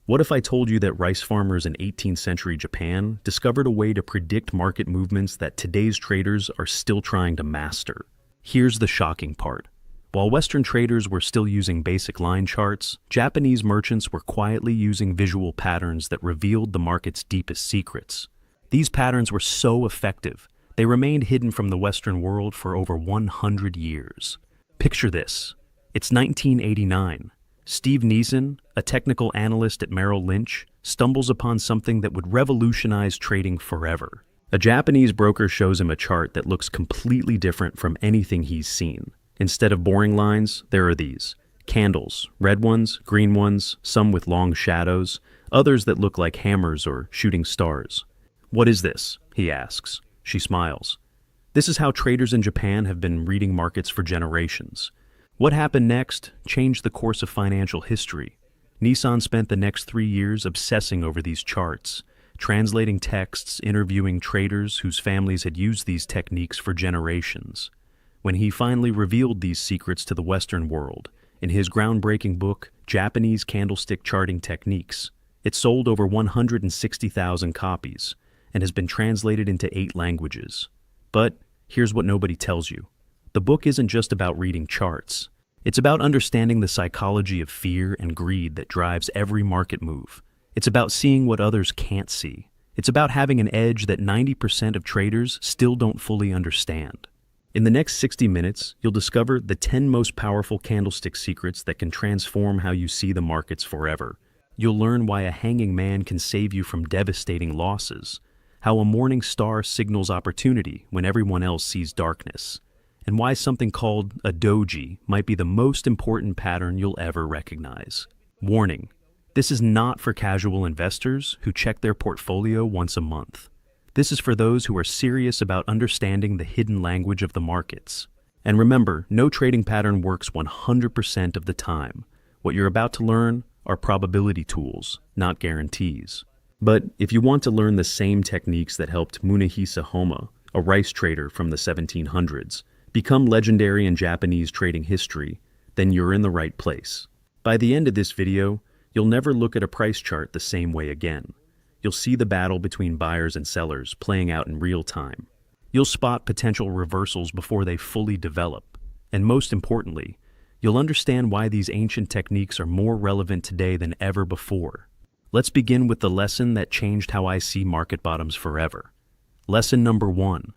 What if I told you that rice farmers in 18th century Japan discovered a way to predict market movements that today's traders are still trying to master? Here's the shocking part. While Western traders were still using basic line charts, Japanese merchants were quietly using visual patterns that revealed the market's deepest secrets. These patterns were so effective, they remained hidden from the Western world for over 100 years. Picture this. It's 1989. Steve Nison, a technical analyst at Merrill Lynch, stumbles upon something that would revolutionize trading forever. A Japanese broker shows him a chart that looks completely different from anything he's seen. Instead of boring lines, there are these. Candles, red ones, green ones, some with long shadows, others that look like hammers or shooting stars. "What is this?" he asks. She smiles. "This is how traders in Japan have been reading markets for generations." What happened next changed the course of financial history. Nissan spent the next 3 years obsessing over these charts, translating texts, interviewing traders whose families had used these techniques for generations. When he finally revealed these secrets to the Western world, in his groundbreaking book, Japanese Candlestick Charting Techniques, it sold over 160,000 copies and has been translated into 8 languages. But here's what nobody tells you. The book isn't just about reading charts. It's about understanding the psychology of fear and greed that drives every market move. It's about seeing what others can't see. It's about having an edge that 90% of traders still don't fully understand. In the next 60 minutes, you'll discover the 10 most powerful candlestick secrets that can transform how you see the markets forever. You'll learn why a hanging man can save you from devastating losses, how a morning star signals opportunity when everyone else sees darkness, and why something called a doji might be the most important pattern you'll ever recognize. Warning: this is not for casual investors who check their portfolio once a month. This is for those who are serious about understanding the hidden language of the markets. And remember, no trading pattern works 100% of the time. What you're about to learn are probability tools, not guarantees. But if you want to learn the same techniques that helped Munehisa Homa, a rice trader from the 1700s, become legendary in Japanese trading history, then you're in the right place. By the end of this video, you'll never look at a price chart the same way again. You'll see the battle between buyers and sellers playing out in real time. You'll spot potential reversals before they fully develop. And most importantly, you'll understand why these ancient techniques are more relevant today than ever before. Let's begin with the lesson that changed how I see market bottoms forever. Lesson number 1.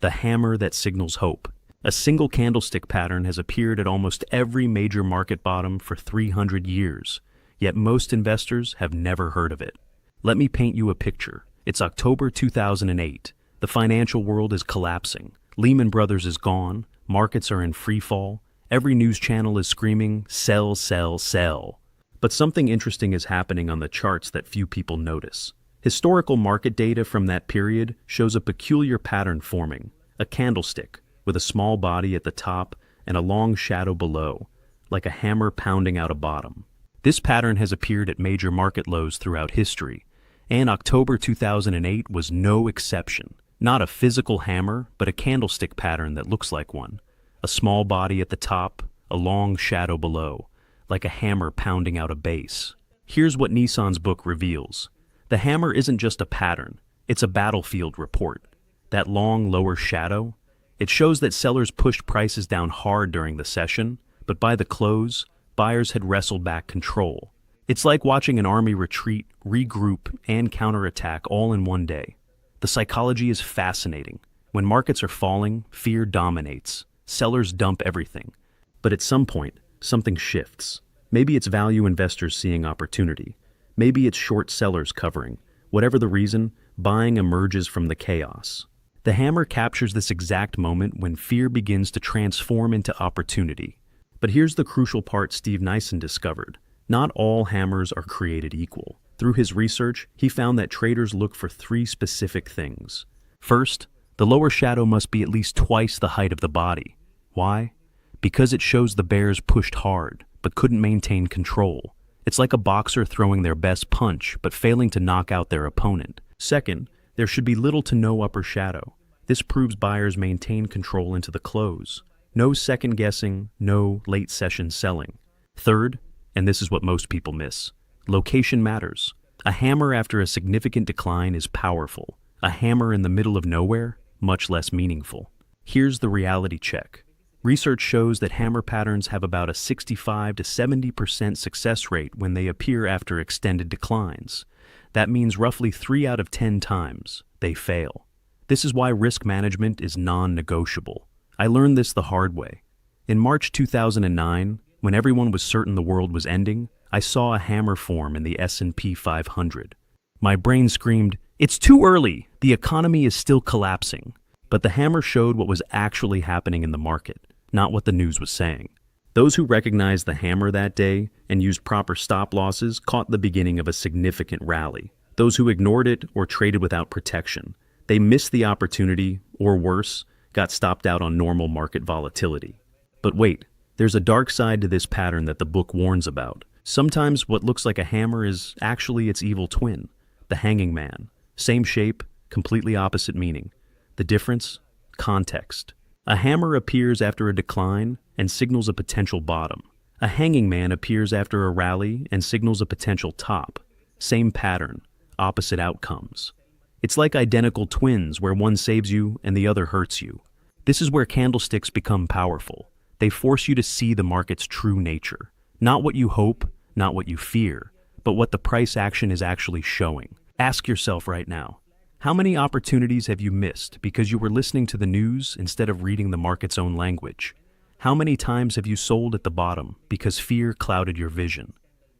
The hammer that signals hope. A single candlestick pattern has appeared at almost every major market bottom for 300 years, yet most investors have never heard of it. Let me paint you a picture. It's October 2008. The financial world is collapsing. Lehman Brothers is gone. Markets are in free fall. Every news channel is screaming, "Sell, sell, sell." But something interesting is happening on the charts that few people notice. Historical market data from that period shows a peculiar pattern forming, a candlestick with a small body at the top and a long shadow below, like a hammer pounding out a bottom. This pattern has appeared at major market lows throughout history, and October 2008 was no exception. Not a physical hammer, but a candlestick pattern that looks like one. A small body at the top, a long shadow below, like a hammer pounding out a base. Here's what Nissan's book reveals. The hammer isn't just a pattern, it's a battlefield report. That long lower shadow, it shows that sellers pushed prices down hard during the session, but by the close, buyers had wrestled back control. It's like watching an army retreat, regroup, and counterattack all in one day. The psychology is fascinating. When markets are falling, fear dominates. Sellers dump everything. But at some point, something shifts. Maybe it's value investors seeing opportunity. Maybe it's short sellers covering. Whatever the reason, buying emerges from the chaos. The hammer captures this exact moment when fear begins to transform into opportunity. But here's the crucial part Steve Nison discovered. Not all hammers are created equal. Through his research, he found that traders look for 3 specific things. First, the lower shadow must be at least twice the height of the body. Why? Because it shows the bears pushed hard, but couldn't maintain control. It's like a boxer throwing their best punch, but failing to knock out their opponent. Second, there should be little to no upper shadow. This proves buyers maintain control into the close. No second guessing, no late session selling. Third, and this is what most people miss, Location matters. A hammer after a significant decline is powerful. A hammer in the middle of nowhere, much less meaningful. Here's the reality check. Research shows that hammer patterns have about a 65 to 70% success rate when they appear after extended declines. That means roughly 3 out of 10 times they fail. This is why risk management is non-negotiable. I learned this the hard way. In March 2009, when everyone was certain the world was ending, I saw a hammer form in the S&P 500. My brain screamed, "It's too early! The economy is still collapsing." But the hammer showed what was actually happening in the market, not what the news was saying. Those who recognized the hammer that day and used proper stop losses caught the beginning of a significant rally. Those who ignored it or traded without protection, they missed the opportunity, or worse, got stopped out on normal market volatility. But wait, there's a dark side to this pattern that the book warns about. Sometimes what looks like a hammer is actually its evil twin, the hanging man. Same shape, completely opposite meaning. The difference? Context. A hammer appears after a decline and signals a potential bottom. A hanging man appears after a rally and signals a potential top. Same pattern, opposite outcomes. It's like identical twins where one saves you and the other hurts you. This is where candlesticks become powerful. They force you to see the market's true nature. Not what you hope, not what you fear, but what the price action is actually showing. Ask yourself right now, how many opportunities have you missed because you were listening to the news instead of reading the market's own language? How many times have you sold at the bottom because fear clouded your vision?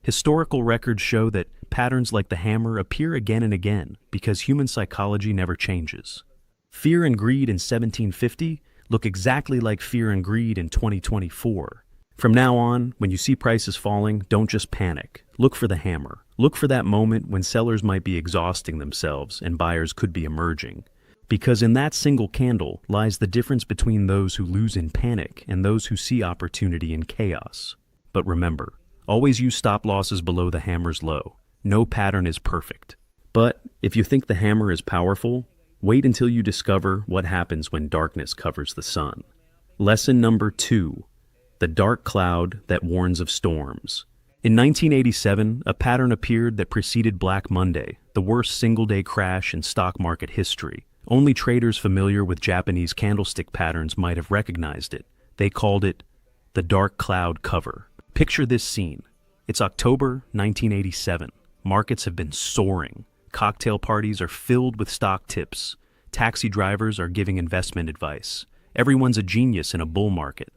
Historical records show that patterns like the hammer appear again and again because human psychology never changes. Fear and greed in 1750 look exactly like fear and greed in 2024. From now on, when you see prices falling, don't just panic. Look for the hammer. Look for that moment when sellers might be exhausting themselves and buyers could be emerging. Because in that single candle lies the difference between those who lose in panic and those who see opportunity in chaos. But remember, always use stop losses below the hammer's low. No pattern is perfect. But if you think the hammer is powerful, wait until you discover what happens when darkness covers the sun. Lesson number 2. The dark cloud that warns of storms. In 1987, a pattern appeared that preceded Black Monday, the worst single-day crash in stock market history. Only traders familiar with Japanese candlestick patterns might have recognized it. They called it the dark cloud cover. Picture this scene. It's October 1987. Markets have been soaring. Cocktail parties are filled with stock tips. Taxi drivers are giving investment advice. Everyone's a genius in a bull market.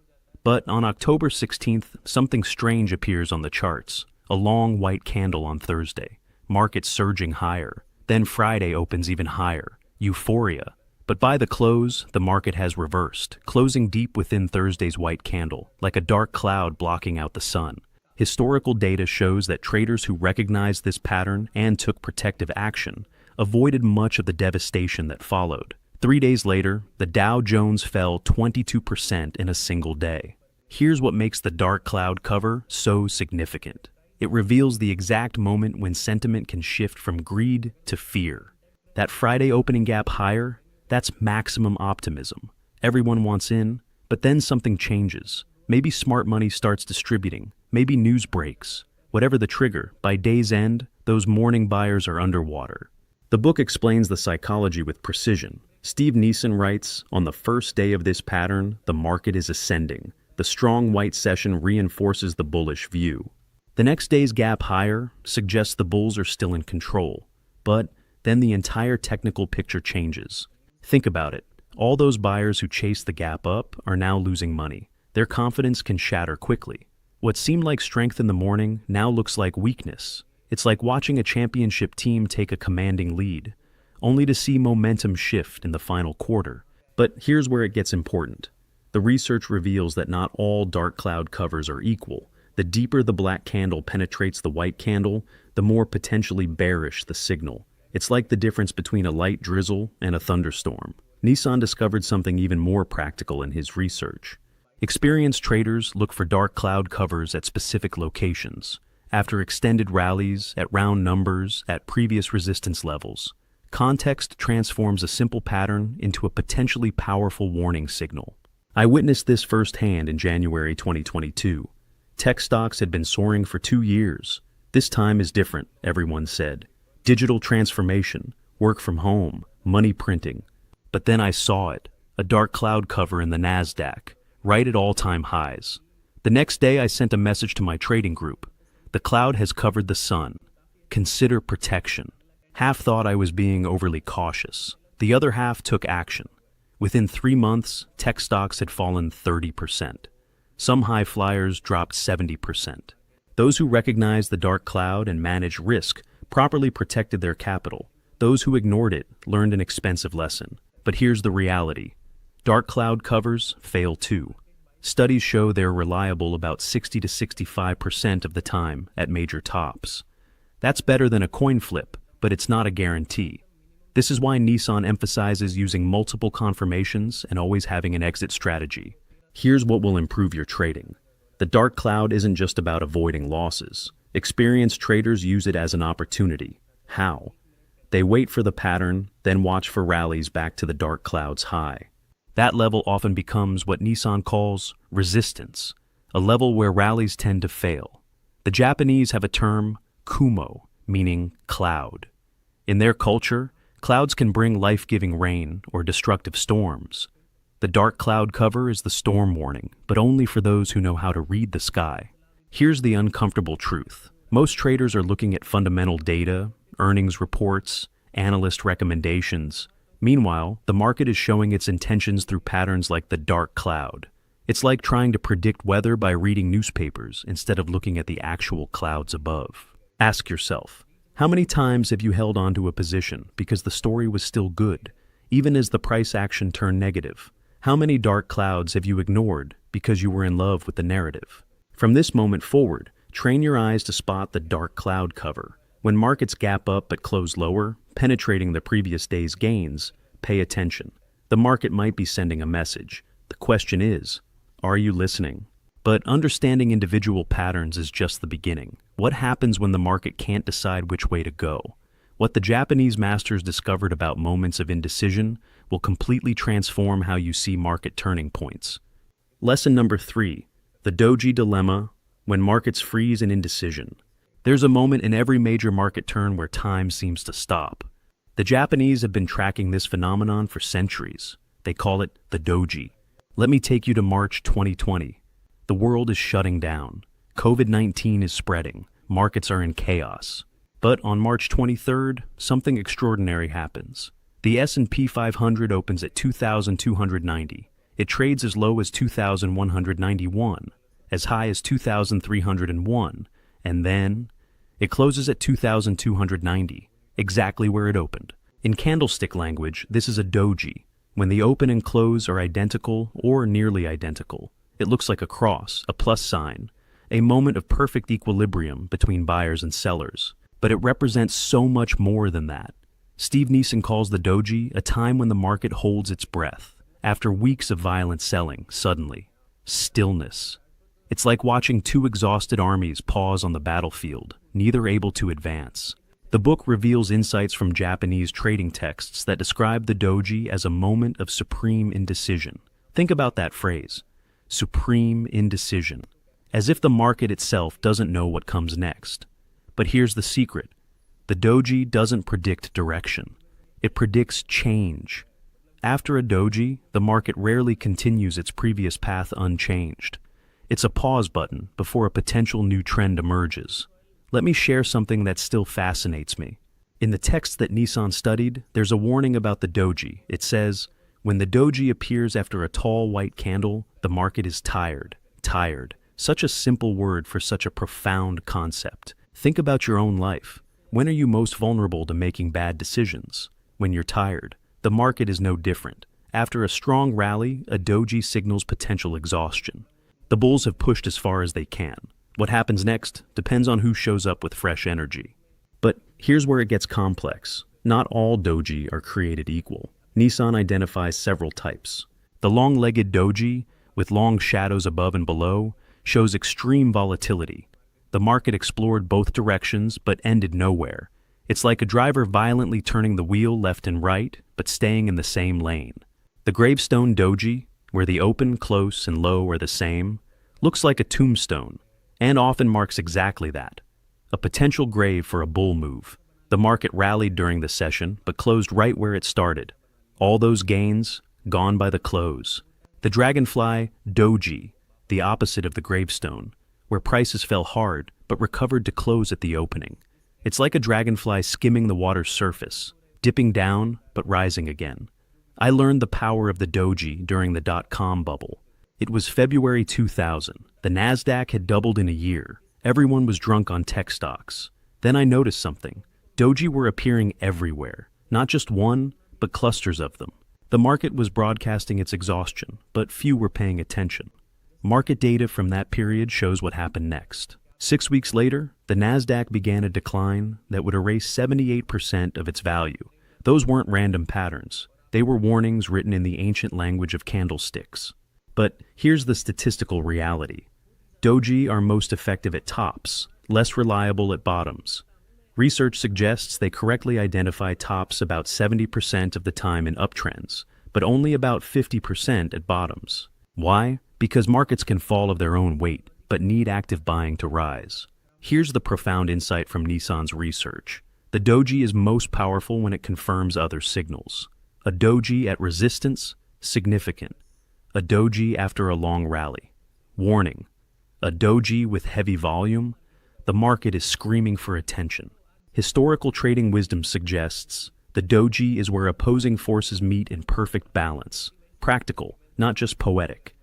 But on October 16th, something strange appears on the charts. A long white candle on Thursday. Markets surging higher. Then Friday opens even higher. Euphoria. But by the close, the market has reversed, closing deep within Thursday's white candle, like a dark cloud blocking out the sun. Historical data shows that traders who recognized this pattern and took protective action avoided much of the devastation that followed. 3 days later, the Dow Jones fell 22% in a single day. Here's what makes the dark cloud cover so significant. It reveals the exact moment when sentiment can shift from greed to fear. That Friday opening gap higher, that's maximum optimism. Everyone wants in, but then something changes. Maybe smart money starts distributing. Maybe news breaks. Whatever the trigger, by day's end, those morning buyers are underwater. The book explains the psychology with precision. Steve Nison writes, on the first day of this pattern, the market is ascending. The strong white session reinforces the bullish view. The next day's gap higher suggests the bulls are still in control. But then the entire technical picture changes. Think about it. All those buyers who chased the gap up are now losing money. Their confidence can shatter quickly. What seemed like strength in the morning now looks like weakness. It's like watching a championship team take a commanding lead, only to see momentum shift in the final quarter. But here's where it gets important. The research reveals that not all dark cloud covers are equal. The deeper the black candle penetrates the white candle, the more potentially bearish the signal. It's like the difference between a light drizzle and a thunderstorm. Nison discovered something even more practical in his research. Experienced traders look for dark cloud covers at specific locations, after extended rallies, at round numbers, at previous resistance levels. Context transforms a simple pattern into a potentially powerful warning signal. I witnessed this firsthand in January 2022. Tech stocks had been soaring for 2 years. This time is different, everyone said. Digital transformation, work from home, money printing. But then I saw it, a dark cloud cover in the Nasdaq, right at all-time highs. The next day I sent a message to my trading group. The cloud has covered the sun. Consider protection. Half thought I was being overly cautious. The other half took action. Within 3 months, tech stocks had fallen 30%. Some high flyers dropped 70%. Those who recognized the dark cloud and managed risk properly protected their capital. Those who ignored it learned an expensive lesson. But here's the reality. Dark cloud covers fail too. Studies show they're reliable about 60 to 65% of the time at major tops. That's better than a coin flip, but it's not a guarantee. This is why Nissan emphasizes using multiple confirmations and always having an exit strategy. Here's what will improve your trading. The dark cloud isn't just about avoiding losses. Experienced traders use it as an opportunity. How? They wait for the pattern, then watch for rallies back to the dark cloud's high. That level often becomes what Nissan calls resistance, a level where rallies tend to fail. The Japanese have a term, kumo, meaning cloud. In their culture, clouds can bring life-giving rain or destructive storms. The dark cloud cover is the storm warning, but only for those who know how to read the sky. Here's the uncomfortable truth. Most traders are looking at fundamental data, earnings reports, analyst recommendations. Meanwhile, the market is showing its intentions through patterns like the dark cloud. It's like trying to predict weather by reading newspapers instead of looking at the actual clouds above. Ask yourself, how many times have you held onto a position because the story was still good, even as the price action turned negative? How many dark clouds have you ignored because you were in love with the narrative? From this moment forward, train your eyes to spot the dark cloud cover. When markets gap up but close lower, penetrating the previous day's gains, pay attention. The market might be sending a message. The question is, are you listening? But understanding individual patterns is just the beginning. What happens when the market can't decide which way to go? What the Japanese masters discovered about moments of indecision will completely transform how you see market turning points. Lesson number 3, the Doji dilemma, when markets freeze in indecision. There's a moment in every major market turn where time seems to stop. The Japanese have been tracking this phenomenon for centuries. They call it the doji. Let me take you to March 2020. The world is shutting down. COVID-19 is spreading. Markets are in chaos. But on March 23rd, something extraordinary happens. The S&P 500 opens at 2,290. It trades as low as 2,191, as high as 2,301, and then it closes at 2,290, exactly where it opened. In candlestick language, this is a doji. When the open and close are identical or nearly identical, it looks like a cross, a plus sign, a moment of perfect equilibrium between buyers and sellers. But it represents so much more than that. Steve Nison calls the doji a time when the market holds its breath. After weeks of violent selling, suddenly, stillness. It's like watching two exhausted armies pause on the battlefield, neither able to advance. The book reveals insights from Japanese trading texts that describe the doji as a moment of supreme indecision. Think about that phrase, supreme indecision, as if the market itself doesn't know what comes next. But here's the secret. The doji doesn't predict direction. It predicts change. After a doji, the market rarely continues its previous path unchanged. It's a pause button before a potential new trend emerges. Let me share something that still fascinates me. In the text that Nissan studied, there's a warning about the doji. It says, when the doji appears after a tall white candle, the market is tired. Tired. Such a simple word for such a profound concept. Think about your own life. When are you most vulnerable to making bad decisions? When you're tired. The market is no different. After a strong rally, a doji signals potential exhaustion. The bulls have pushed as far as they can. What happens next depends on who shows up with fresh energy. But here's where it gets complex. Not all doji are created equal. Nissan identifies several types. The long-legged doji, with long shadows above and below, shows extreme volatility. The market explored both directions but ended nowhere. It's like a driver violently turning the wheel left and right, but staying in the same lane. The gravestone doji, where the open, close, and low are the same, looks like a tombstone, and often marks exactly that. a potential grave for a bull move. The market rallied during the session, but closed right where it started. All those gains, gone by the close. The dragonfly, Doji, the opposite of the gravestone, where prices fell hard, but recovered to close at the opening. It's like a dragonfly skimming the water's surface, dipping down, but rising again. I learned the power of the Doji during the dot-com bubble. It was February 2000. The Nasdaq had doubled in a year. Everyone was drunk on tech stocks. Then I noticed something. Doji were appearing everywhere. Not just one, but clusters of them. The market was broadcasting its exhaustion, but few were paying attention. Market data from that period shows what happened next. 6 weeks later, the Nasdaq began a decline that would erase 78% of its value. Those weren't random patterns. They were warnings written in the ancient language of candlesticks. But here's the statistical reality. Doji are most effective at tops, less reliable at bottoms. Research suggests they correctly identify tops about 70% of the time in uptrends, but only about 50% at bottoms. Why? Because markets can fall of their own weight, but need active buying to rise. Here's the profound insight from Nissan's research. The Doji is most powerful when it confirms other signals. A Doji at resistance, significant. A Doji after a long rally, warning. A Doji with heavy volume, the market is screaming for attention. Historical trading wisdom suggests the Doji is where opposing forces meet in perfect balance, practical, not just poetic.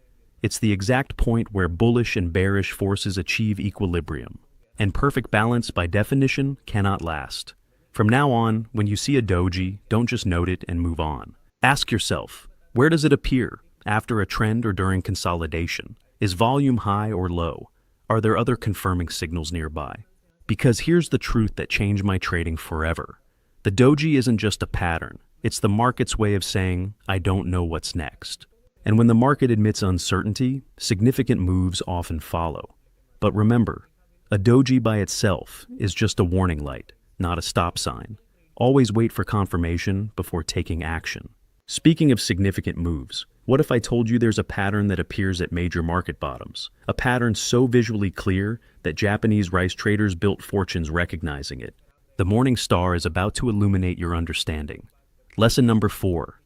It's the exact point where bullish and bearish forces achieve equilibrium. And perfect balance, by definition, cannot last. From now on, when you see a Doji, don't just note it and move on. Ask yourself, where does it appear? After a trend or during consolidation? Is volume high or low? Are there other confirming signals nearby? Because here's the truth that changed my trading forever. The Doji isn't just a pattern. It's the market's way of saying, I don't know what's next. And when the market admits uncertainty, significant moves often follow. But remember, a Doji by itself is just a warning light, not a stop sign. Always wait for confirmation before taking action. Speaking of significant moves, what if I told you there's a pattern that appears at major market bottoms? A pattern so visually clear that Japanese rice traders built fortunes recognizing it. The morning star is about to illuminate your understanding. Lesson number 4.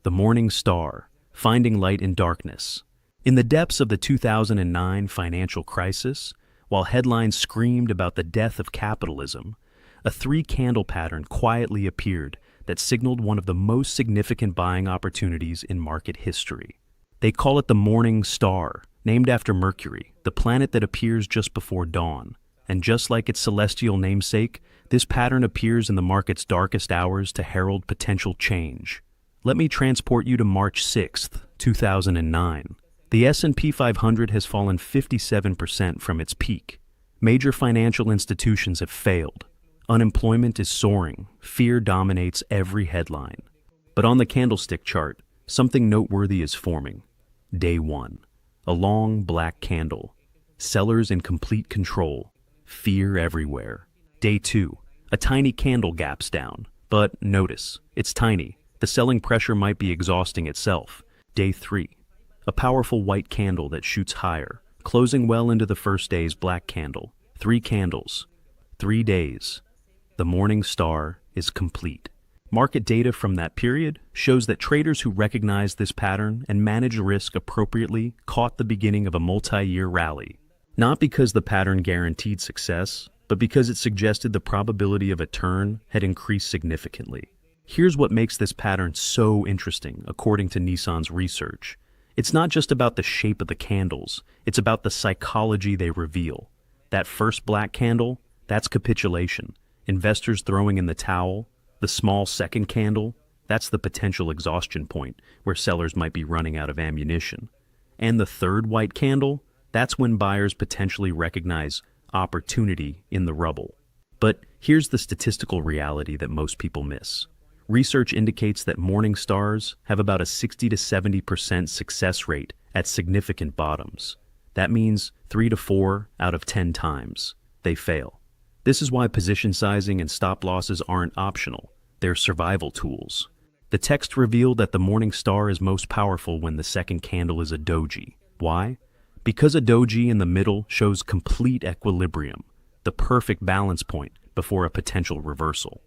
The morning star, finding light in darkness. In the depths of the 2009 financial crisis, while headlines screamed about the death of capitalism, a 3-candle pattern quietly appeared that signaled one of the most significant buying opportunities in market history. They call it the morning star, named after Mercury, the planet that appears just before dawn. And just like its celestial namesake, this pattern appears in the market's darkest hours to herald potential change. Let me transport you to March 6th, 2009. The S&P 500 has fallen 57% from its peak. Major financial institutions have failed. Unemployment is soaring. Fear dominates every headline. But on the candlestick chart, something noteworthy is forming. Day 1. A long black candle. Sellers in complete control. Fear everywhere. Day 2. A tiny candle gaps down. But notice, it's tiny. The selling pressure might be exhausting itself. Day 3. A powerful white candle that shoots higher, closing well into the first day's black candle. 3 candles. 3 days. The morning star is complete. Market data from that period shows that traders who recognized this pattern and managed risk appropriately caught the beginning of a multi-year rally. Not because the pattern guaranteed success, but because it suggested the probability of a turn had increased significantly. Here's what makes this pattern so interesting, according to Nissan's research. It's not just about the shape of the candles, it's about the psychology they reveal. That first black candle, that's capitulation. Investors throwing in the towel. The small second candle, that's the potential exhaustion point where sellers might be running out of ammunition. And the third white candle, that's when buyers potentially recognize opportunity in the rubble. But here's the statistical reality that most people miss. Research indicates that morning stars have about a 60 to 70% success rate at significant bottoms. That means 3 to 4 out of 10 times they fail. This is why position sizing and stop losses aren't optional. They're survival tools. The text revealed that the morning star is most powerful when the second candle is a Doji. Why? Because a Doji in the middle shows complete equilibrium. the perfect balance point before a potential reversal.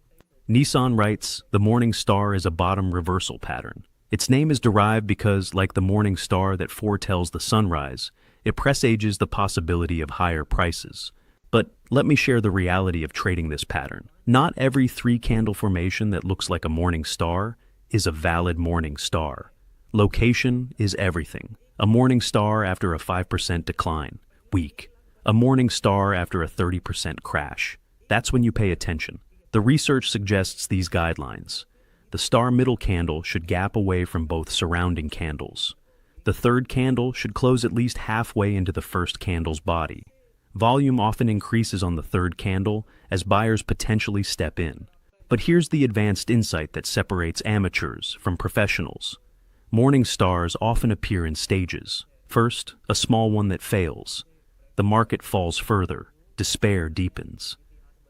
Nison writes, the morning star is a bottom reversal pattern. Its name is derived because, like the morning star that foretells the sunrise, it presages the possibility of higher prices. But let me share the reality of trading this pattern. Not every three-candle formation that looks like a morning star is a valid morning star. Location is everything. A morning star after a 5% decline, weak. A morning star after a 30% crash. That's when you pay attention. The research suggests these guidelines. The star middle candle should gap away from both surrounding candles. The third candle should close at least halfway into the first candle's body. Volume often increases on the third candle as buyers potentially step in. But here's the advanced insight that separates amateurs from professionals. Morning stars often appear in stages. First, a small one that fails. The market falls further, despair deepens.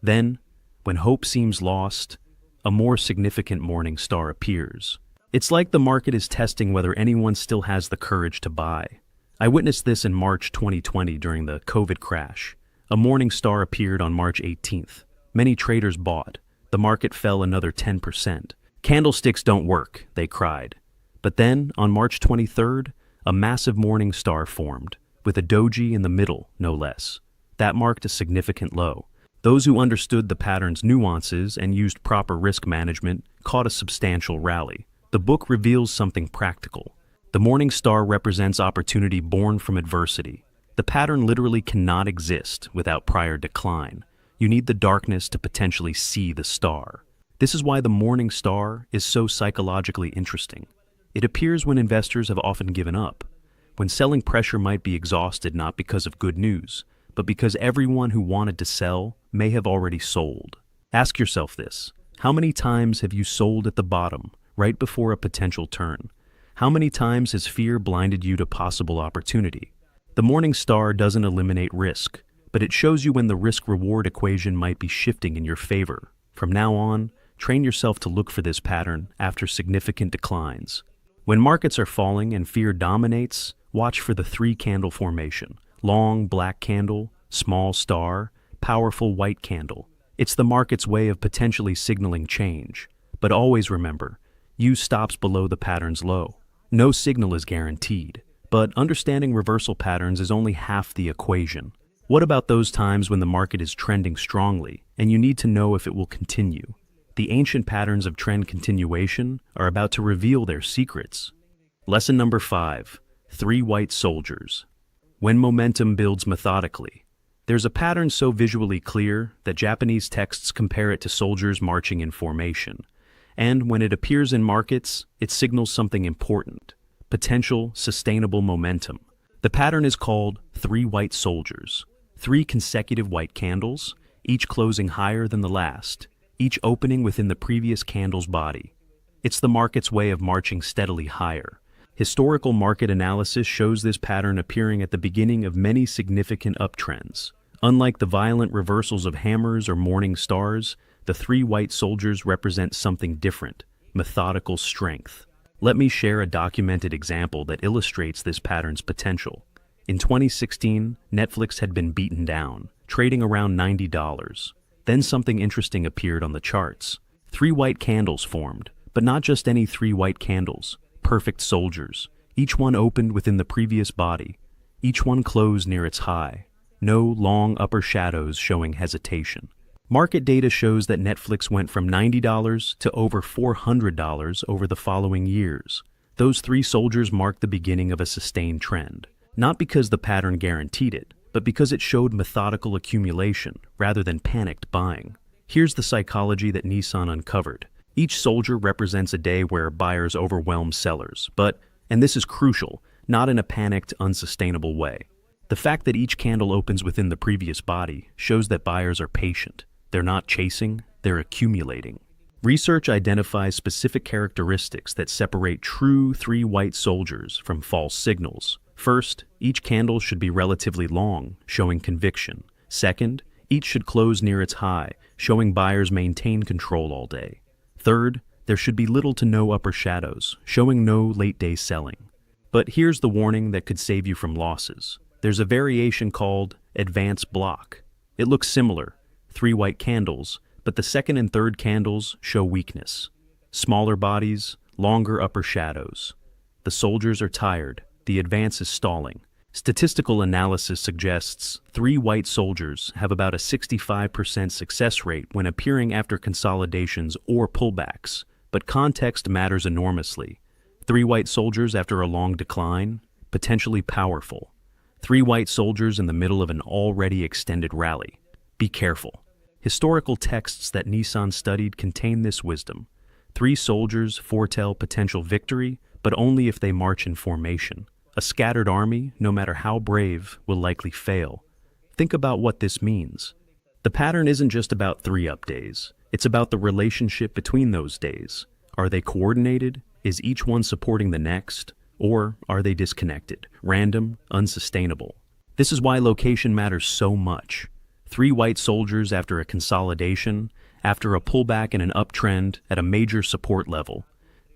Then, when hope seems lost, a more significant morning star appears. It's like the market is testing whether anyone still has the courage to buy. I witnessed this in March 2020 during the COVID crash. A morning star appeared on March 18th. Many traders bought. The market fell another 10%. Candlesticks don't work, they cried. But then, on March 23rd, a massive morning star formed, with a doji in the middle, no less. That marked a significant low. Those who understood the pattern's nuances and used proper risk management caught a substantial rally. The book reveals something practical. The morning star represents opportunity born from adversity. The pattern literally cannot exist without prior decline. You need the darkness to potentially see the star. This is why the morning star is so psychologically interesting. It appears when investors have often given up, when selling pressure might be exhausted not because of good news, but because everyone who wanted to sell may have already sold. Ask yourself this: how many times have you sold at the bottom, right before a potential turn? How many times has fear blinded you to possible opportunity? The morning star doesn't eliminate risk, but it shows you when the risk-reward equation might be shifting in your favor. From now on, train yourself to look for this pattern after significant declines. When markets are falling and fear dominates, watch for the three-candle formation: long black candle, small star, powerful white candle. It's the market's way of potentially signaling change. But always remember, use stops below the pattern's low. No signal is guaranteed, but understanding reversal patterns is only half the equation. What about those times when the market is trending strongly and you need to know if it will continue? The ancient patterns of trend continuation are about to reveal their secrets. Lesson number 5: Three White Soldiers. When momentum builds methodically. There's a pattern so visually clear that Japanese texts compare it to soldiers marching in formation. And when it appears in markets, it signals something important: potential, sustainable momentum. The pattern is called Three White Soldiers. 3 consecutive white candles, each closing higher than the last, each opening within the previous candle's body. It's the market's way of marching steadily higher. Historical market analysis shows this pattern appearing at the beginning of many significant uptrends. Unlike the violent reversals of hammers or morning stars, the 3 white soldiers represent something different: methodical strength. Let me share a documented example that illustrates this pattern's potential. In 2016, Netflix had been beaten down, trading around $90. Then something interesting appeared on the charts. 3 white candles formed, but not just any 3 white candles. Perfect soldiers. Each one opened within the previous body. Each one closed near its high. No long upper shadows showing hesitation. Market data shows that Netflix went from $90 to over $400 over the following years. Those 3 soldiers marked the beginning of a sustained trend. Not because the pattern guaranteed it, but because it showed methodical accumulation rather than panicked buying. Here's the psychology that Nison uncovered. Each soldier represents a day where buyers overwhelm sellers, but, and this is crucial, not in a panicked, unsustainable way. The fact that each candle opens within the previous body shows that buyers are patient. They're not chasing, they're accumulating. Research identifies specific characteristics that separate true 3 white soldiers from false signals. First, each candle should be relatively long, showing conviction. Second, each should close near its high, showing buyers maintain control all day. Third, there should be little to no upper shadows, showing no late-day selling. But here's the warning that could save you from losses. There's a variation called advance block. It looks similar, three white candles, but the second and third candles show weakness. Smaller bodies, longer upper shadows. The soldiers are tired, the advance is stalling. Statistical analysis suggests three white soldiers have about a 65% success rate when appearing after consolidations or pullbacks, but context matters enormously. Three white soldiers after a long decline, potentially powerful. Three white soldiers in the middle of an already extended rally. Be careful. Historical texts that Nison studied contain this wisdom. Three soldiers foretell potential victory, but only if they march in formation. A scattered army, no matter how brave, will likely fail. Think about what this means. The pattern isn't just about 3-up days. It's about the relationship between those days. Are they coordinated? Is each one supporting the next? Or are they disconnected, random, unsustainable? This is why location matters so much. Three white soldiers after a consolidation, after a pullback in an uptrend at a major support level.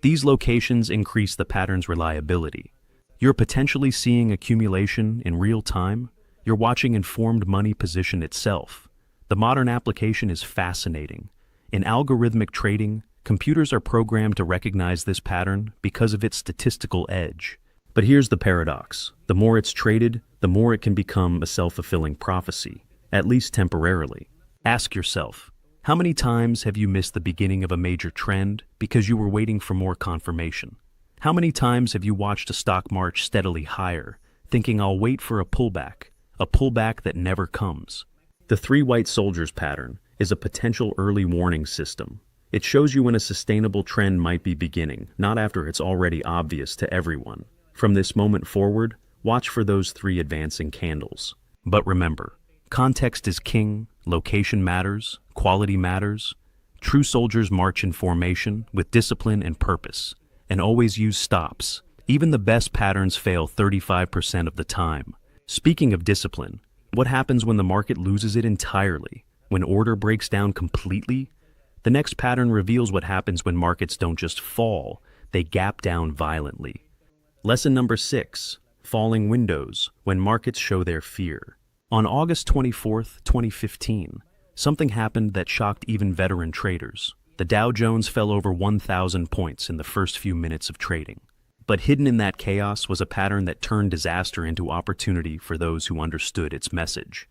These locations increase the pattern's reliability. You're potentially seeing accumulation in real time. You're watching informed money position itself. The modern application is fascinating. In algorithmic trading, computers are programmed to recognize this pattern because of its statistical edge. But here's the paradox. The more it's traded, the more it can become a self-fulfilling prophecy, at least temporarily. Ask yourself, how many times have you missed the beginning of a major trend because you were waiting for more confirmation? How many times have you watched a stock march steadily higher, thinking I'll wait for a pullback that never comes? The three white soldiers pattern is a potential early warning system. It shows you when a sustainable trend might be beginning, not after it's already obvious to everyone. From this moment forward, watch for those three advancing candles. But remember, context is king, location matters, quality matters. True soldiers march in formation with discipline and purpose, and always use stops. Even the best patterns fail 35% of the time. Speaking of discipline, what happens when the market loses it entirely? When order breaks down completely? The next pattern reveals what happens when markets don't just fall, they gap down violently. Lesson number 6, falling windows, when markets show their fear. On August 24, 2015, something happened that shocked even veteran traders. The Dow Jones fell over 1,000 points in the first few minutes of trading. But hidden in that chaos was a pattern that turned disaster into opportunity for those who understood its message.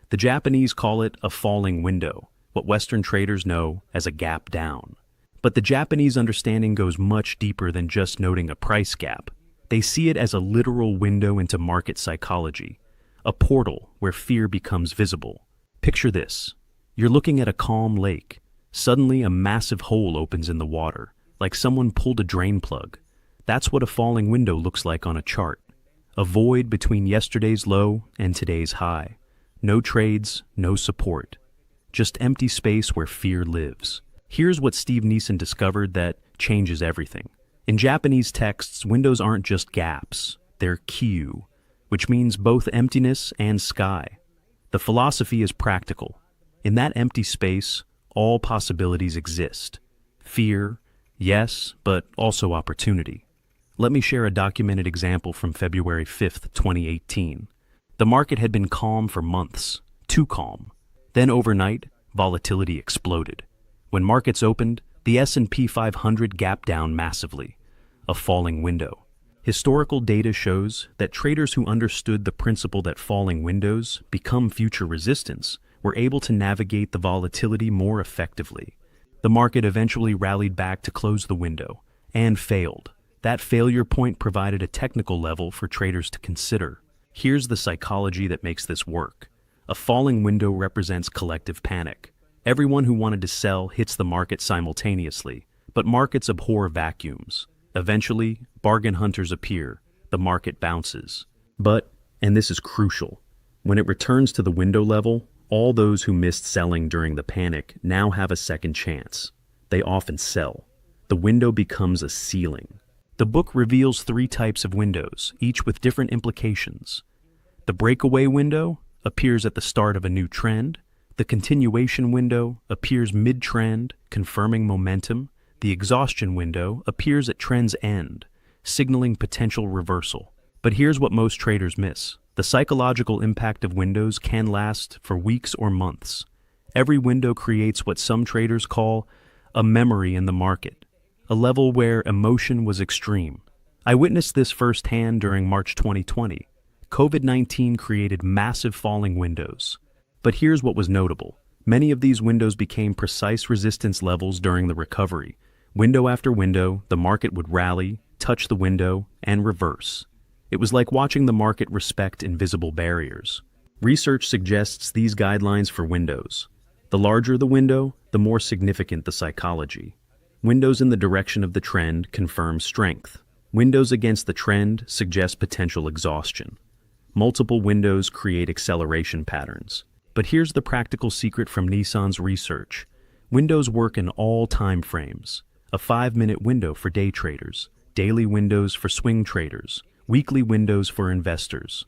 The Japanese call it a falling window, what Western traders know as a gap down. But the Japanese understanding goes much deeper than just noting a price gap. They see it as a literal window into market psychology, a portal where fear becomes visible. Picture this. You're looking at a calm lake. Suddenly, a massive hole opens in the water, like someone pulled a drain plug. That's what a falling window looks like on a chart. A void between yesterday's low and today's high. No trades, no support. Just empty space where fear lives. Here's what Steve Nison discovered that changes everything. In Japanese texts, windows aren't just gaps. They're kyu, which means both emptiness and sky. The philosophy is practical. In that empty space, all possibilities exist. Fear, yes, but also opportunity. Let me share a documented example from February 5th, 2018. The market had been calm for months, too calm. Then overnight, volatility exploded. When markets opened, the S&P 500 gapped down massively, a falling window. Historical data shows that traders who understood the principle that falling windows become future resistance were able to navigate the volatility more effectively. The market eventually rallied back to close the window, and failed. That failure point provided a technical level for traders to consider. Here's the psychology that makes this work. A falling window represents collective panic. Everyone who wanted to sell hits the market simultaneously, but markets abhor vacuums. Eventually, bargain hunters appear. The market bounces. But, and this is crucial, when it returns to the window level, all those who missed selling during the panic now have a second chance. They often sell. The window becomes a ceiling. The book reveals 3 types of windows, each with different implications. The breakaway window appears at the start of a new trend. The continuation window appears mid-trend, confirming momentum. The exhaustion window appears at trend's end, signaling potential reversal. But here's what most traders miss. The psychological impact of windows can last for weeks or months. Every window creates what some traders call a memory in the market, a level where emotion was extreme. I witnessed this firsthand during March 2020. COVID-19 created massive falling windows. But here's what was notable. Many of these windows became precise resistance levels during the recovery. Window after window, the market would rally, touch the window, and reverse. It was like watching the market respect invisible barriers. Research suggests these guidelines for windows. The larger the window, the more significant the psychology. Windows in the direction of the trend confirm strength. Windows against the trend suggest potential exhaustion. Multiple windows create acceleration patterns. But here's the practical secret from Nissan's research. Windows work in all time frames. A 5-minute window for day traders, daily windows for swing traders, weekly windows for investors.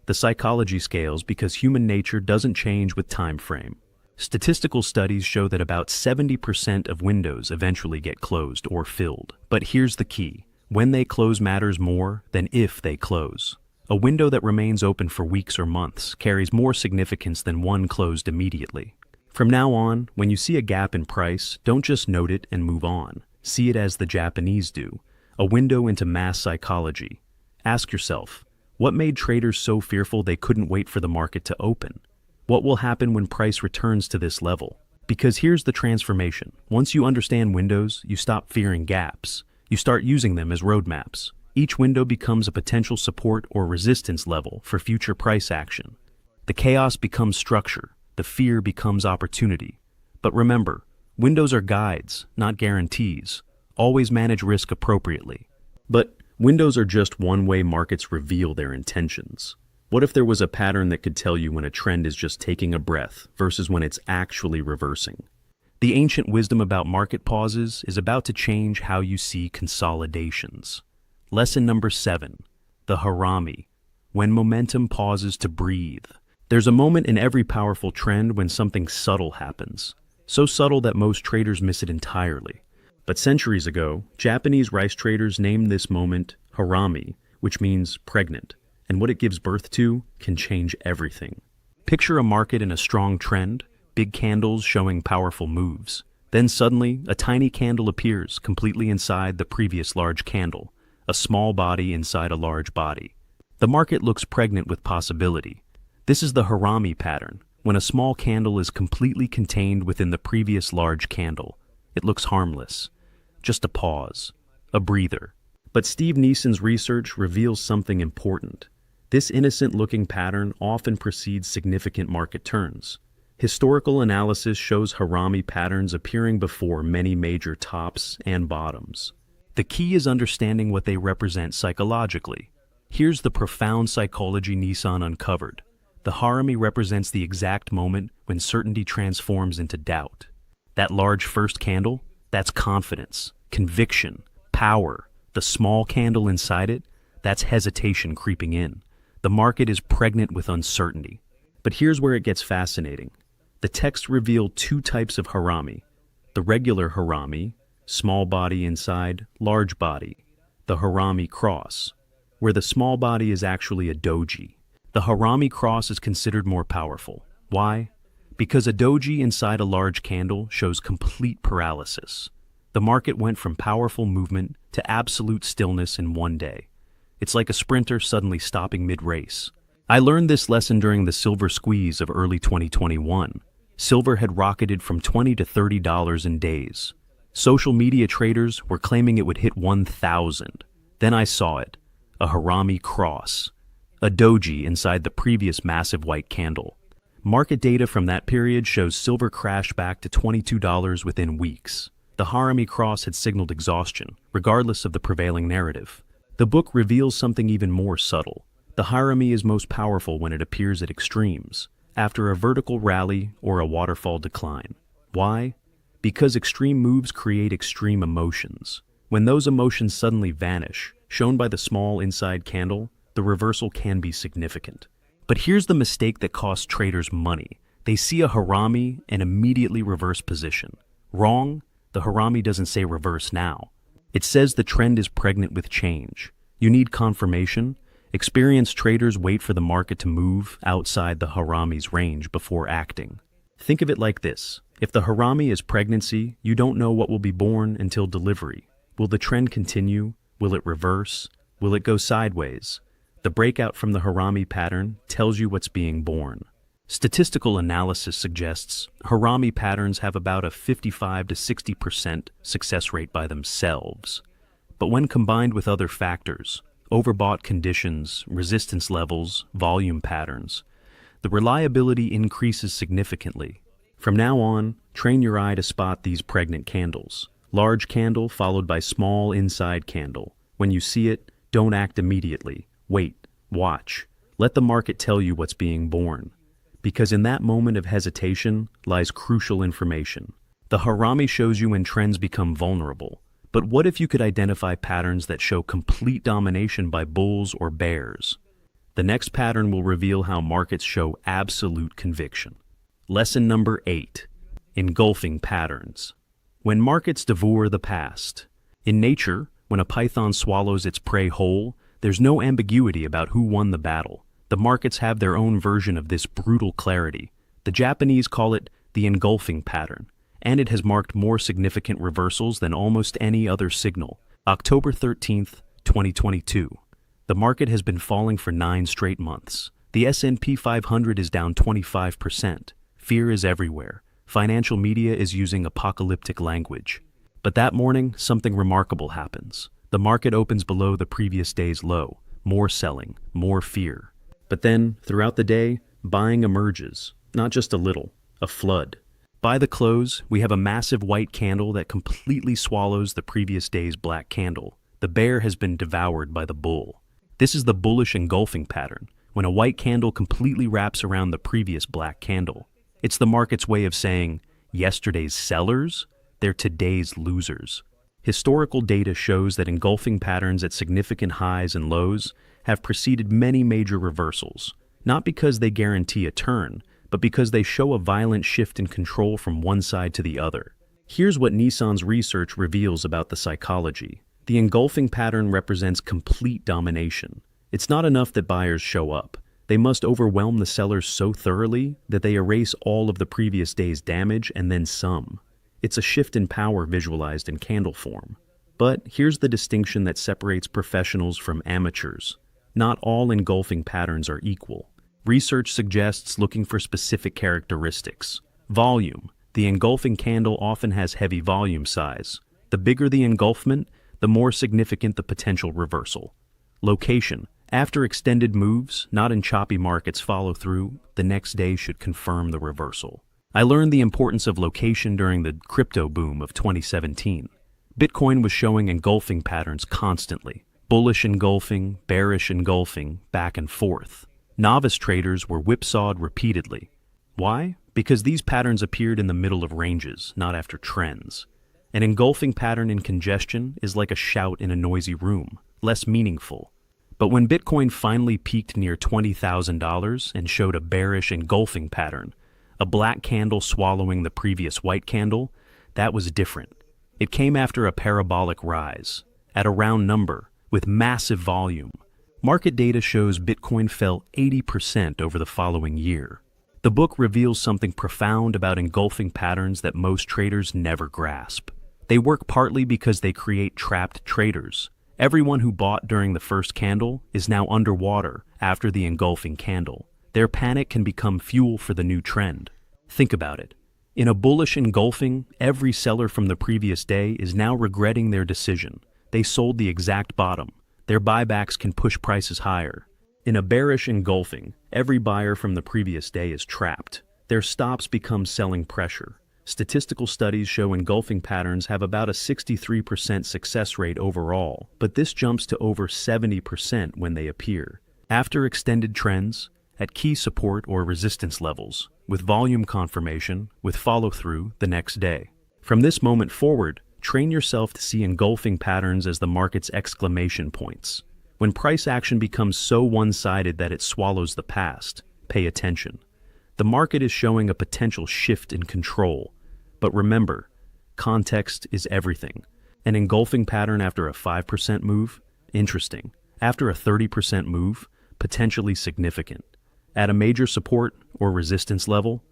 The psychology scales because human nature doesn't change with time frame. Statistical studies show that about 70% of windows eventually get closed or filled. But here's the key. When they close matters more than if they close. A window that remains open for weeks or months carries more significance than one closed immediately. From now on, when you see a gap in price, don't just note it and move on. See it as the Japanese do, a window into mass psychology. Ask yourself, what made traders so fearful they couldn't wait for the market to open? What will happen when price returns to this level? Because here's the transformation. Once you understand windows, you stop fearing gaps. You start using them as roadmaps. Each window becomes a potential support or resistance level for future price action. The chaos becomes structure. The fear becomes opportunity. But remember, windows are guides, not guarantees. Always manage risk appropriately. But windows are just one way markets reveal their intentions. What if there was a pattern that could tell you when a trend is just taking a breath versus when it's actually reversing? The ancient wisdom about market pauses is about to change how you see consolidations. Lesson number 7, the Harami, when momentum pauses to breathe. There's a moment in every powerful trend when something subtle happens. So subtle that most traders miss it entirely. But centuries ago, Japanese rice traders named this moment Harami, which means pregnant. And what it gives birth to can change everything. Picture a market in a strong trend, big candles showing powerful moves. Then suddenly, a tiny candle appears completely inside the previous large candle, a small body inside a large body. The market looks pregnant with possibility. This is the Harami pattern. When a small candle is completely contained within the previous large candle, it looks harmless. Just a pause, a breather. But Steve Nison's research reveals something important. This innocent-looking pattern often precedes significant market turns. Historical analysis shows Harami patterns appearing before many major tops and bottoms. The key is understanding what they represent psychologically. Here's the profound psychology Nison uncovered. The Harami represents the exact moment when certainty transforms into doubt. That large first candle, that's confidence, conviction, power. The small candle inside it, that's hesitation creeping in. The market is pregnant with uncertainty. But here's where it gets fascinating. The text revealed 2 types of Harami. The regular Harami, small body inside, large body. The Harami cross, where the small body is actually a doji. The Harami cross is considered more powerful. Why? Because a doji inside a large candle shows complete paralysis. The market went from powerful movement to absolute stillness in one day. It's like a sprinter suddenly stopping mid-race. I learned this lesson during the silver squeeze of early 2021. Silver had rocketed from $20 to $30 in days. Social media traders were claiming it would hit 1,000. Then I saw it, a Harami cross, a doji inside the previous massive white candle. Market data from that period shows silver crashed back to $22 within weeks. The Harami cross had signaled exhaustion, regardless of the prevailing narrative. The book reveals something even more subtle. The Harami is most powerful when it appears at extremes, after a vertical rally or a waterfall decline. Why? Because extreme moves create extreme emotions. When those emotions suddenly vanish, shown by the small inside candle, the reversal can be significant. But here's the mistake that costs traders money. They see a Harami and immediately reverse position. Wrong. The Harami doesn't say reverse now. It says the trend is pregnant with change. You need confirmation. Experienced traders wait for the market to move outside the Harami's range before acting. Think of it like this. If the Harami is pregnancy, you don't know what will be born until delivery. Will the trend continue? Will it reverse? Will it go sideways? The breakout from the Harami pattern tells you what's being born. Statistical analysis suggests Harami patterns have about a 55 to 60% success rate by themselves. But when combined with other factors, overbought conditions, resistance levels, volume patterns, the reliability increases significantly. From now on, train your eye to spot these pregnant candles. Large candle followed by small inside candle. When you see it, don't act immediately. Wait, watch. Let the market tell you what's being born. Because in that moment of hesitation lies crucial information. The Harami shows you when trends become vulnerable. But what if you could identify patterns that show complete domination by bulls or bears? The next pattern will reveal how markets show absolute conviction. Lesson number 8. Engulfing patterns. When markets devour the past. In nature, when a python swallows its prey whole, there's no ambiguity about who won the battle. The markets have their own version of this brutal clarity. The Japanese call it the engulfing pattern, and it has marked more significant reversals than almost any other signal. October 13th, 2022. The market has been falling for 9 straight months. The S&P 500 is down 25%. Fear is everywhere. Financial media is using apocalyptic language. But that morning, something remarkable happens. The market opens below the previous day's low. More selling, more fear. But then, throughout the day, buying emerges. Not just a little, a flood. By the close, we have a massive white candle that completely swallows the previous day's black candle. The bear has been devoured by the bull. This is the bullish engulfing pattern, when a white candle completely wraps around the previous black candle. It's the market's way of saying, yesterday's sellers, they're today's losers. Historical data shows that engulfing patterns at significant highs and lows have preceded many major reversals, not because they guarantee a turn, but because they show a violent shift in control from one side to the other. Here's what Nissan's research reveals about the psychology. The engulfing pattern represents complete domination. It's not enough that buyers show up. They must overwhelm the sellers so thoroughly that they erase all of the previous day's damage and then some. It's a shift in power visualized in candle form. But here's the distinction that separates professionals from amateurs. Not all engulfing patterns are equal. Research suggests looking for specific characteristics. Volume. The engulfing candle often has heavy volume size. The bigger the engulfment, the more significant the potential reversal. Location. After extended moves, not in choppy markets follow through, the next day should confirm the reversal. I learned the importance of location during the crypto boom of 2017. Bitcoin was showing engulfing patterns constantly. Bullish engulfing, bearish engulfing, back and forth. Novice traders were whipsawed repeatedly. Why? Because these patterns appeared in the middle of ranges, not after trends. An engulfing pattern in congestion is like a shout in a noisy room, less meaningful. But when Bitcoin finally peaked near $20,000 and showed a bearish engulfing pattern, a black candle swallowing the previous white candle, that was different. It came after a parabolic rise, at a round number, with massive volume. Market data shows Bitcoin fell 80% over the following year. The book reveals something profound about engulfing patterns that most traders never grasp. They work partly because they create trapped traders. Everyone who bought during the first candle is now underwater after the engulfing candle. Their panic can become fuel for the new trend. Think about it. In a bullish engulfing, every seller from the previous day is now regretting their decision. They sold the exact bottom. Their buybacks can push prices higher. In a bearish engulfing, every buyer from the previous day is trapped. Their stops become selling pressure. Statistical studies show engulfing patterns have about a 63% success rate overall, but this jumps to over 70% when they appear. After extended trends, at key support or resistance levels, with volume confirmation, with follow-through the next day. From this moment forward, train yourself to see engulfing patterns as the market's exclamation points. When price action becomes so one-sided that it swallows the past, pay attention. The market is showing a potential shift in control. But remember, context is everything. An engulfing pattern after a 5% move? Interesting. After a 30% move, potentially significant. At a major support or resistance level,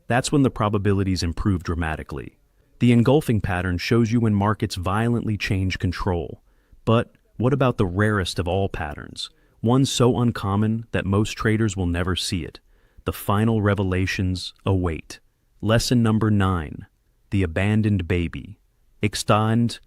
that's when the probabilities improve dramatically. The engulfing pattern shows you when markets violently change control. But what about the rarest of all patterns? One so uncommon that most traders will never see it. The final revelations await. Lesson number 9. The abandoned baby. Extend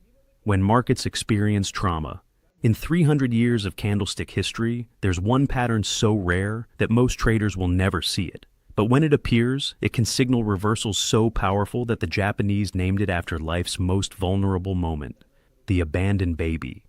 when markets experience trauma. In 300 years of candlestick history, there's one pattern so rare that most traders will never see it. But when it appears, it can signal reversals so powerful that the Japanese named it after life's most vulnerable moment. The abandoned baby.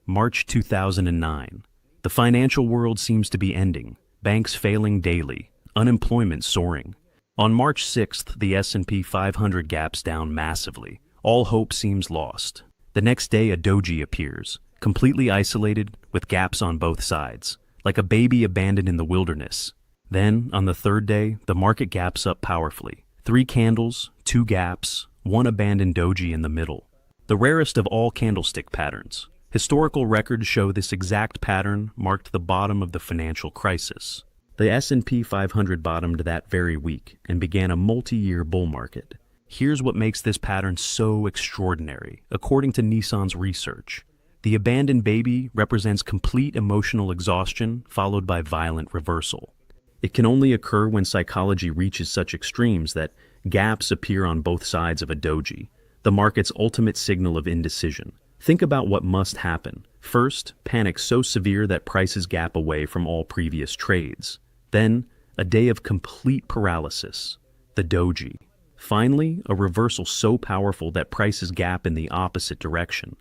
March 2009. The financial world seems to be ending. Banks failing daily. Unemployment soaring. On March 6th, the S&P 500 gaps down massively. All hope seems lost. The next day, a doji appears, completely isolated, with gaps on both sides, like a baby abandoned in the wilderness. Then, on the third day, the market gaps up powerfully. 3 candles, 2 gaps, 1 abandoned doji in the middle. The rarest of all candlestick patterns. Historical records show this exact pattern marked the bottom of the financial crisis. The S&P 500 bottomed that very week and began a multi-year bull market. Here's what makes this pattern so extraordinary, according to Nison's research. The abandoned baby represents complete emotional exhaustion followed by violent reversal. It can only occur when psychology reaches such extremes that gaps appear on both sides of a doji, the market's ultimate signal of indecision. Think about what must happen. First, panic so severe that prices gap away from all previous trades. Then, a day of complete paralysis, the doji. Finally, a reversal so powerful that prices gap in the opposite direction.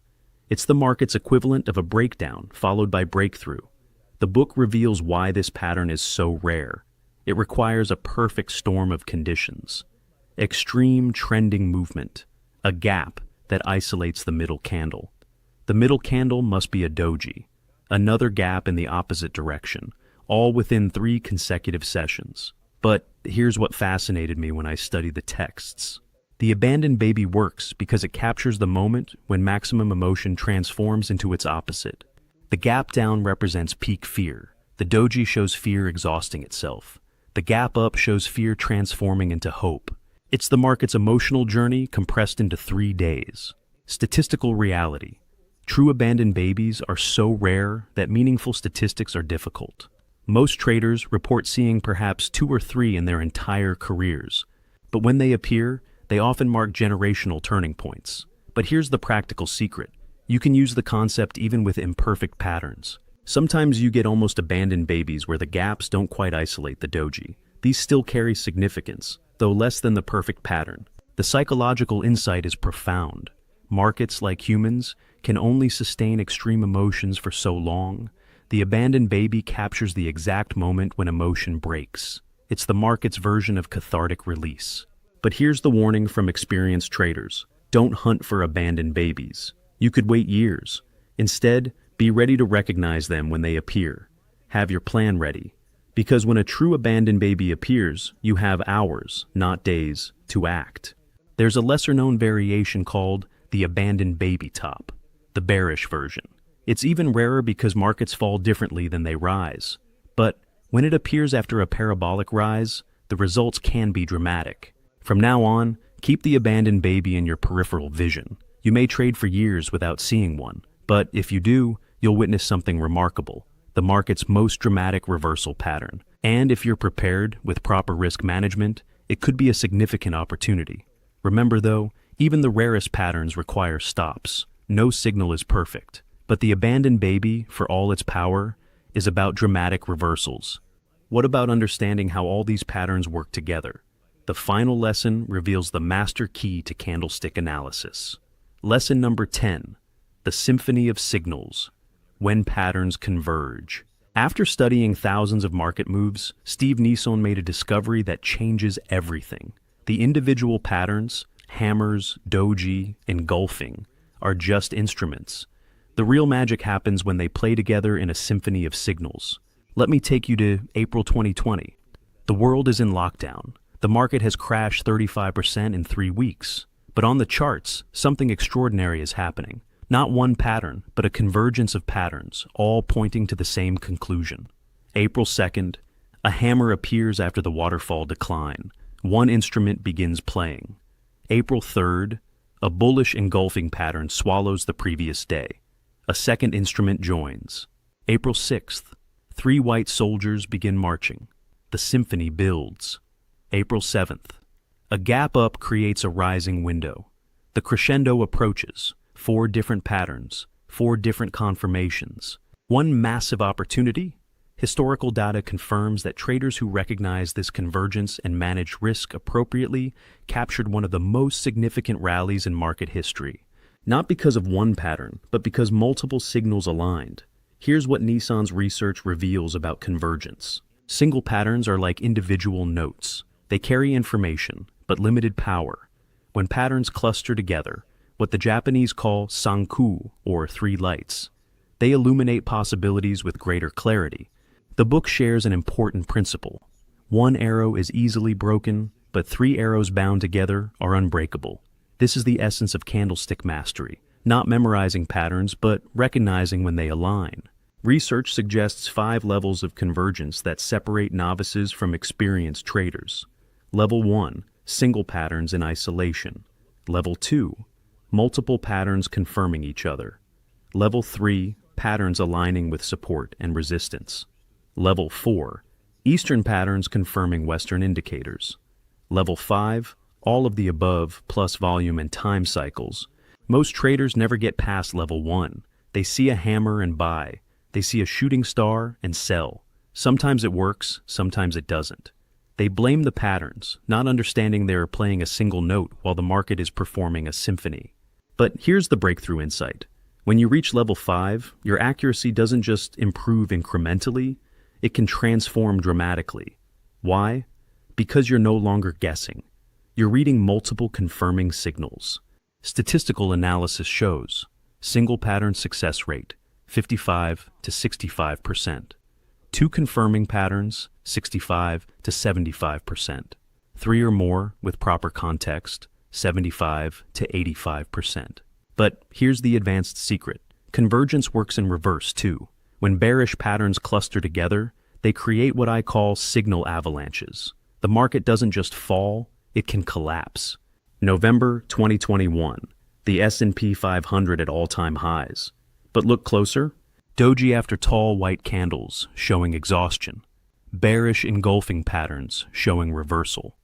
It's the market's equivalent of a breakdown followed by breakthrough. The book reveals why this pattern is so rare. It requires a perfect storm of conditions. Extreme trending movement, a gap that isolates the middle candle. The middle candle must be a doji, another gap in the opposite direction, all within 3 consecutive sessions. But here's what fascinated me when I studied the texts. The abandoned baby works because it captures the moment when maximum emotion transforms into its opposite. The gap down represents peak fear. The doji shows fear exhausting itself. The gap up shows fear transforming into hope. It's the market's emotional journey compressed into 3 days. Statistical reality. True abandoned babies are so rare that meaningful statistics are difficult. Most traders report seeing perhaps 2 or 3 in their entire careers. But when they appear, they often mark generational turning points. But here's the practical secret. You can use the concept even with imperfect patterns. Sometimes you get almost abandoned babies where the gaps don't quite isolate the doji. These still carry significance, though less than the perfect pattern. The psychological insight is profound. Markets, like humans, can only sustain extreme emotions for so long. The abandoned baby captures the exact moment when emotion breaks. It's the market's version of cathartic release. But here's the warning from experienced traders. Don't hunt for abandoned babies. You could wait years. Instead, be ready to recognize them when they appear. Have your plan ready. Because when a true abandoned baby appears, you have hours, not days, to act. There's a lesser-known variation called the abandoned baby top, the bearish version. It's even rarer because markets fall differently than they rise. But when it appears after a parabolic rise, the results can be dramatic. From now on, keep the abandoned baby in your peripheral vision. You may trade for years without seeing one, but if you do, you'll witness something remarkable, the market's most dramatic reversal pattern. And if you're prepared with proper risk management, it could be a significant opportunity. Remember though, even the rarest patterns require stops. No signal is perfect, but the abandoned baby, for all its power, is about dramatic reversals. What about understanding how all these patterns work together? The final lesson reveals the master key to candlestick analysis. Lesson number 10, the symphony of signals, when patterns converge. After studying thousands of market moves, Steve Nison made a discovery that changes everything. The individual patterns, hammers, doji, engulfing, are just instruments. The real magic happens when they play together in a symphony of signals. Let me take you to April 2020. The world is in lockdown. The market has crashed 35% in 3 weeks. But on the charts, something extraordinary is happening. Not one pattern, but a convergence of patterns, all pointing to the same conclusion. April 2nd, a hammer appears after the waterfall decline. One instrument begins playing. April 3rd, a bullish engulfing pattern swallows the previous day. A second instrument joins. April 6th, 3 white soldiers begin marching. The symphony builds. April 7th, a gap up creates a rising window. The crescendo approaches. 4 different patterns, 4 different confirmations. One massive opportunity? Historical data confirms that traders who recognize this convergence and manage risk appropriately captured one of the most significant rallies in market history. Not because of one pattern, but because multiple signals aligned. Here's what Nison's research reveals about convergence. Single patterns are like individual notes. They carry information, but limited power. When patterns cluster together, what the Japanese call sanku, or 3 lights, they illuminate possibilities with greater clarity. The book shares an important principle. 1 arrow is easily broken, but 3 arrows bound together are unbreakable. This is the essence of candlestick mastery, not memorizing patterns, but recognizing when they align. Research suggests 5 levels of convergence that separate novices from experienced traders. Level 1, single patterns in isolation. Level 2, multiple patterns confirming each other. Level 3, patterns aligning with support and resistance. Level 4, Eastern patterns confirming Western indicators. Level 5, all of the above plus volume and time cycles. Most traders never get past level 1. They see a hammer and buy. They see a shooting star and sell. Sometimes it works, sometimes it doesn't. They blame the patterns, not understanding they are playing a single note while the market is performing a symphony. But here's the breakthrough insight. When you reach level 5, your accuracy doesn't just improve incrementally, it can transform dramatically. Why? Because you're no longer guessing. You're reading multiple confirming signals. Statistical analysis shows single pattern success rate, 55 to 65%. 2 confirming patterns, 65 to 75%. 3 or more with proper context, 75 to 85%. But here's the advanced secret. Convergence works in reverse too. When bearish patterns cluster together, they create what I call signal avalanches. The market doesn't just fall, it can collapse. November 2021, the S&P 500 at all-time highs. But look closer. Doji after tall white candles, showing exhaustion. Bearish engulfing patterns, showing reversal.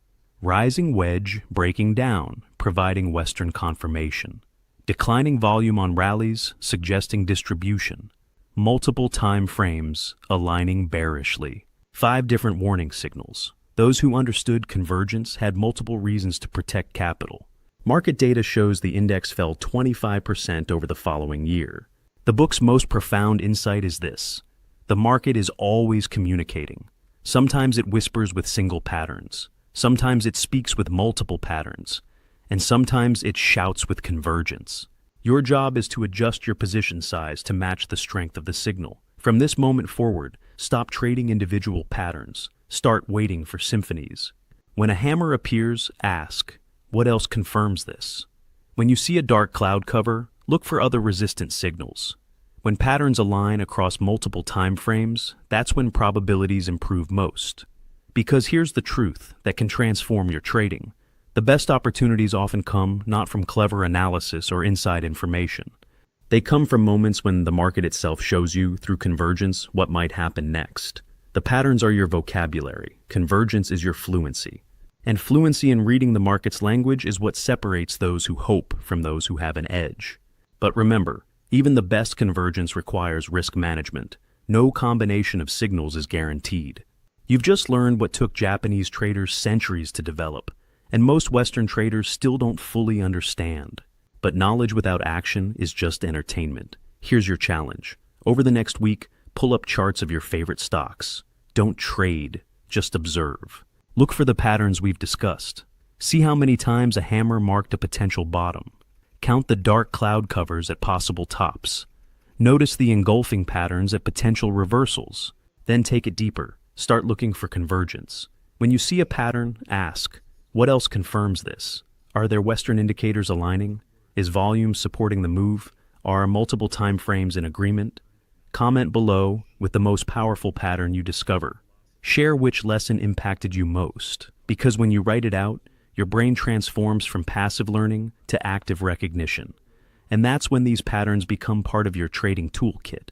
Rising wedge breaking down, providing Western confirmation. Declining volume on rallies, suggesting distribution. Multiple time frames, aligning bearishly. 5 different warning signals. Those who understood convergence had multiple reasons to protect capital. Market data shows the index fell 25% over the following year. The book's most profound insight is this. The market is always communicating. Sometimes it whispers with single patterns. Sometimes it speaks with multiple patterns. And sometimes it shouts with convergence. Your job is to adjust your position size to match the strength of the signal. From this moment forward, stop trading individual patterns. Start waiting for symphonies. When a hammer appears, ask, what else confirms this? When you see a dark cloud cover, look for other resistant signals. When patterns align across multiple time frames, that's when probabilities improve most. Because here's the truth that can transform your trading. The best opportunities often come not from clever analysis or inside information. They come from moments when the market itself shows you, through convergence, what might happen next. The patterns are your vocabulary. Convergence is your fluency. And fluency in reading the market's language is what separates those who hope from those who have an edge. But remember, even the best convergence requires risk management. No combination of signals is guaranteed. You've just learned what took Japanese traders centuries to develop, and most Western traders still don't fully understand. But knowledge without action is just entertainment. Here's your challenge. Over the next week, pull up charts of your favorite stocks. Don't trade, just observe. Look for the patterns we've discussed. See how many times a hammer marked a potential bottom. Count the dark cloud covers at possible tops. Notice the engulfing patterns at potential reversals. Then take it deeper. Start looking for convergence. When you see a pattern, ask, what else confirms this? Are there Western indicators aligning? Is volume supporting the move? Are multiple time frames in agreement? Comment below with the most powerful pattern you discover. Share which lesson impacted you most, because when you write it out, your brain transforms from passive learning to active recognition. And that's when these patterns become part of your trading toolkit.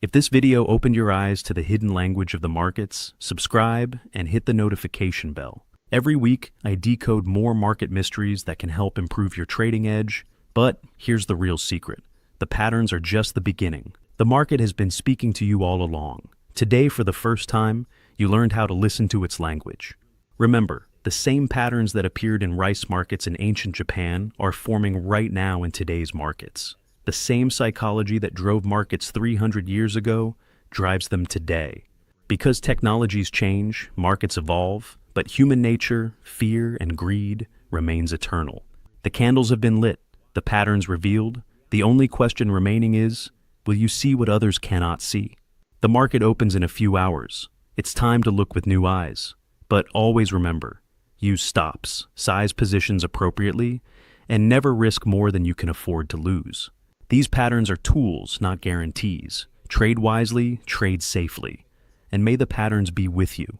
If this video opened your eyes to the hidden language of the markets, subscribe and hit the notification bell. Every week, I decode more market mysteries that can help improve your trading edge. But here's the real secret. The patterns are just the beginning. The market has been speaking to you all along. Today, for the first time, you learned how to listen to its language. Remember, the same patterns that appeared in rice markets in ancient Japan are forming right now in today's markets. The same psychology that drove markets 300 years ago drives them today. Because technologies change, markets evolve, but human nature, fear, and greed remains eternal. The candles have been lit, the patterns revealed. The only question remaining is, will you see what others cannot see? The market opens in a few hours. It's time to look with new eyes. But always remember, use stops, size positions appropriately, and never risk more than you can afford to lose. These patterns are tools, not guarantees. Trade wisely, trade safely. And may the patterns be with you.